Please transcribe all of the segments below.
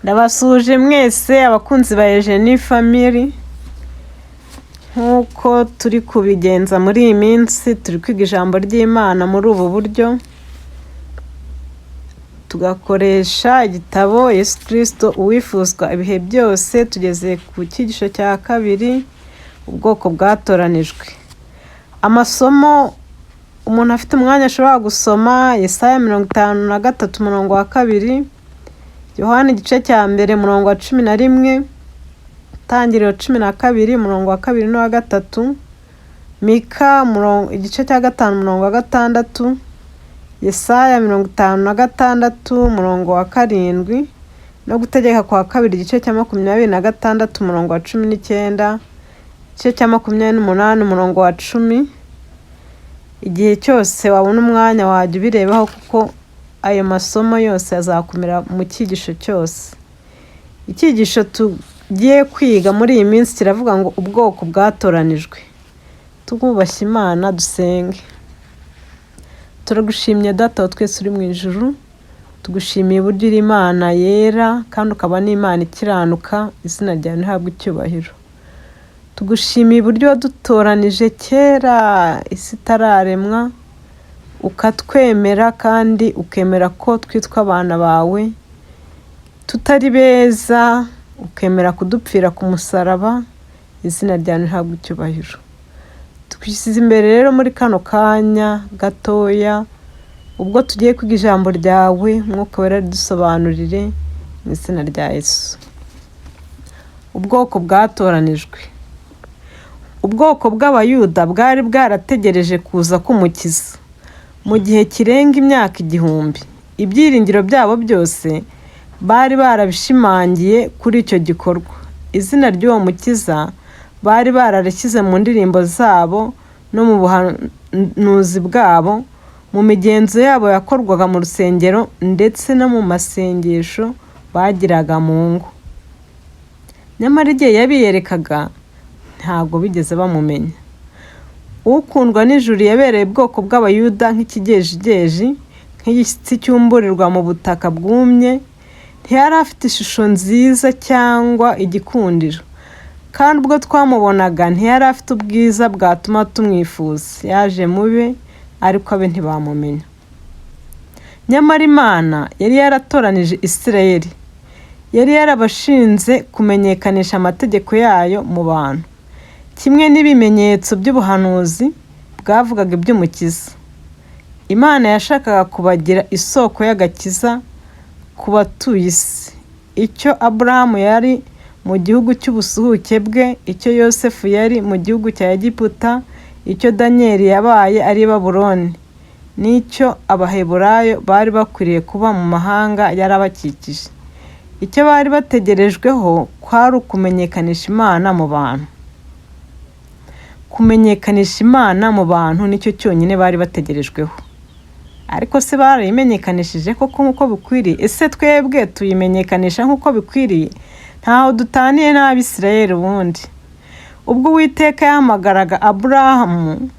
Ndabasuje mwese abakunzi ba Eugenie Family. Nkuko turi kubigenza muri iyi minsi, turi kwiga ijambo ry'Imana muri ubu buryo. Tugakoresha igitabo Yesu Kristo uwifuzwa ibihe byose. Tugeze ku cyigisho cya kabiri, ubwoko bwatoranijwe. Amasomo umuntu afite umwanya ashobora gusoma: Yesaya 53 umurongo wa 2, Yohana igice cya mbere umurongo wa 11, Tangiriro 12 umurongo wa 2 n'uwa 3, Mika igice cya 5 umurongo wa 6, Yesaya 56 umurongo wa 7, no Gutegeka kwa kabiri igice cya 26 umurongo wa 19, igice cya 28 umurongo wa 10. Igihe cyose wabona umwanya wajya ubirebaho, kuko ayo masomo yose azakumira mu cyigisho cyose. Icyigisho tugiye kwiga muri iyi minsi kiravuga ngo ubwoko bwatoranijwe. Twubashye Imana, dusenge. Turagushimye Data wa twese uri mu ijuru, tugushimiye uburyo uri Imana yera kandi ukaba n'Imana ikiranuka. Izina ryawe rihabwe icyubahiro. Tugushimiye uburyo wadutoranije kera isi itararemwa, ukatwemera kandi ukemera ko twitwa abana bawe tutari beza, ukemera kudupfira ku musaraba. Izina ryawe rihabwe icyubahiro. Twishyize imbere rero muri kano kanya gatoya, ubwo tugiye kwiga ijambo ryawe, Mwuka Wera ridusobanurire mu izina rya Yesu. Ubwoko bwatoranijwe. Ubwoko bw'Abayuda bwari bwarategereje kuza k'Umukiza mu gihe kirenga imyaka 1000. Ibyiringiro byabo byose bari barabishimangiye kuri icyo gikorwa. Izina ry'uwo Mukiza bari bararishyize mu ndirimbo zabo no mu buhanuzi bwabo, mu migenzo yabo yakorwaga mu rusengero ndetse no mu masengesho bagiraga mu ngo. Nyamara igihe yabiyerekaga ntabwo bigeze bamumenya. Ukundwa n'ijuru yabereye ubwoko bw'Abayuda nk'ikigejigeji, nk'igishyitsi cyumburirwa mu butaka bwumye. Ntiyari afite ishusho nziza cyangwa igikundiro, kandi ubwo twamubonaga ntiyari afite ubwiza bwatuma tumwifuza. Yaje mube, ariko abe ntibamumenya. Nyamara Imana yari yaratoranije Isirayeli. Yari yarabashinze kumenyekanisha amategeko yayo mu bantu, kimwe n'ibimenyetso by'ubuhanuzi bwavugaga iby'Umukiza. Imana yashakaga kubagira isoko y'agakiza ku batuye isi. Icyo Aburahamu yari mu gihugu cy'ubusuhuke bwe, icyo Yosefu yari mu gihugu cya Egiputa, icyo Daniyeli yabaye ari i Babuloni, n'icyo Abaheburayo bari bakwiriye kuba mu mahanga yarabakikije. Icyo bari bategerejweho kwari ukumenyekanisha Imana mu bantu. Kumenyekanisha Imana mu bantu nicyo cyonyine bari bategerejweho. Ariko se barayimenyekanishije koko nk'uko bikwiriye? Ese twebwe tuyimenyekanisha nk'uko bikwiriye? Ntaho dutaniye n'Abisirayeli ubundi. Ubwo Uwiteka yahamagaraga Aburahamu,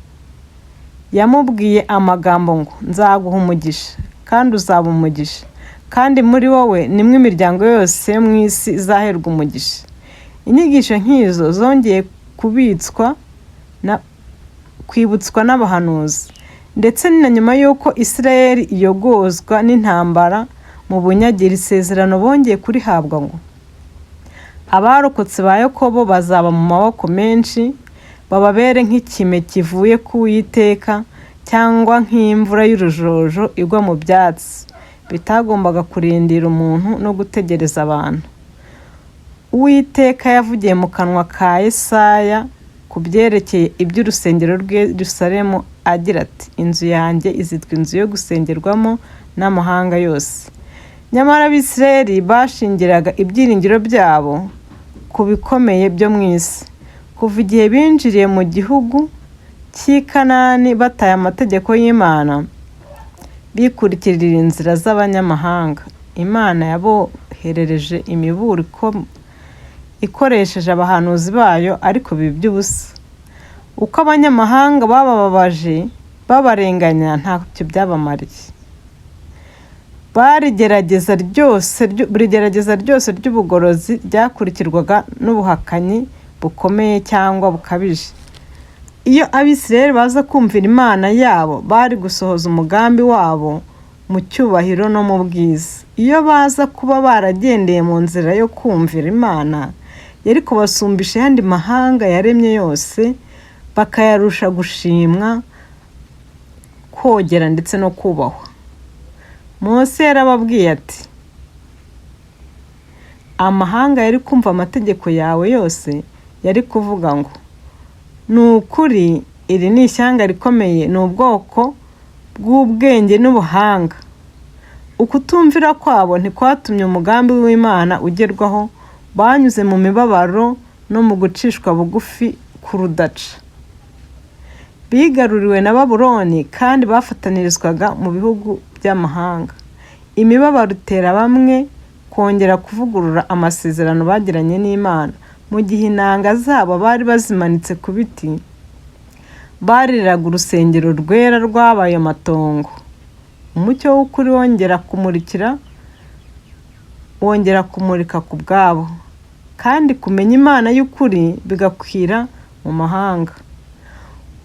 yamubwiye amagambo ngo nzaguha umugisha kandi uzaba umugisha, kandi muri wowe nimwe imiryango yose yo mu isi izaherwa umugisha. Inyigisho nk'izo zongeye kwibutswa n'abahanuzi, ndetse ni na nyuma y'uko Isirayeli iyogozwa n'intambara mu bunyagiri. Isezerano bongeye kurihabwa ngo abarokotse ba Yakobo bazaba mu maboko menshi, bababere nk'ikime kivuye ku Uwiteka, cyangwa nk'imvura y'urujojo igwa mu byatsi, bitagombaga kurindira umuntu no gutegereza abantu. Uwiteka yavugiye mu kanwa ka Yesaya ku byerekeye iby'urusengero rw'i Yerusalemu agira ati, inzu yanjye izitwa inzu yo gusengerwamo n'amahanga yose. Nyamara Abisirayeli bashingiraga ibyiringiro byabo ku bikomeye byo mu isi. Kuva igihe binjiriye mu gihugu cy'i Kanani bataye amategeko y'Imana, bikurikirira inzira z'abanyamahanga, Imana yaboherereje imiburo ikoresheje abahanuzi bayo, ariko biba iby'ubusa. Uko abanyamahanga babababaje babarenganya, ntacyo byabamariye. buri gerageza ryose ry'ubugorozi ryakurikirwaga n'ubuhakanyi bukomeye cyangwa bukabije. Iyo Abisirayeli baza kumvira Imana yabo, bari gusohoza umugambi wabo mu cyubahiro no mu bwiza. Iyo baza kuba baragendeye mu nzira yo kumvira Imana, yari kubasumbisha ayandi mahanga yaremye yose, bakayarusha gushimwa, kogera ndetse no kubahwa. Mose yarababwiye ati, amahanga yari kumva amategeko yawe yose yari kuvuga ngo, ni ukuri iri ni ishyanga rikomeye, ni ubwoko bw'ubwenge n'ubuhanga. Ukutumvira kwabo ntikwatumye umugambi w'Imana ugerwaho, banyuze mu mibabaro no mu gucishwa bugufi k'urudaca. Bigaruriwe na Babuloni kandi bafatanirizwaga mu bihugu by'amahanga. Imibabaro itera bamwe kongera kuvugurura amasezerano bagiranye n'Imana. Mu gihe inanga zabo bari bazimanitse ku biti, baririraga urusengero rwera rwabaye amatongo. Umucyo w'ukuri wongera kumurika ku bwabo, kandi kumenya Imana y'ukuri bigakwira mu mahanga.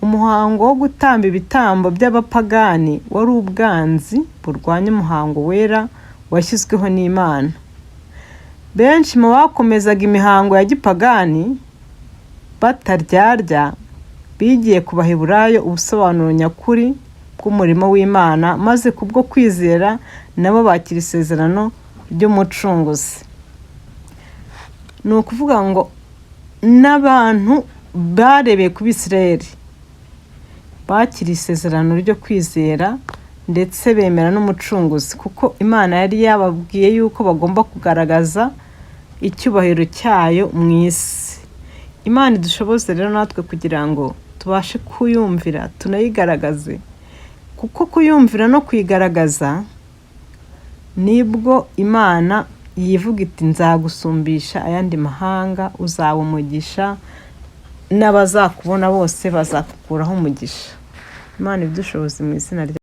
Umuhango wo gutamba ibitambo by'abapagani wari ubwanzi burwanya umuhango wera washyizweho n'Imana. Benshi mu bakomezaga imihango ya gipagani bataryarya bigiye ku Baheburayo ubusobanuro nyakuri bw'umurimo w'Imana, maze kubwo kwizera nabo bakira isezerano ry'umucunguzi. Ni ukuvuga ngo n'abantu barebeye ku Bisirayeli bakira isezerano ryo kwizera ndetse bemera n'umucunguzi, kuko Imana yari yababwiye yuko bagomba kugaragaza icyubahiro cyayo mu isi. Imana idushoboze rero natwe kugira ngo tubashe kuyumvira tunayigaragaze, kuko kuyumvira no kuyigaragaza nibwo Imana yivuga iti, nzagusumbisha ayandi mahanga, uzaba umugisha, n'abazakubona bose bazakukuraho umugisha. Imana idushoboze mu izina rya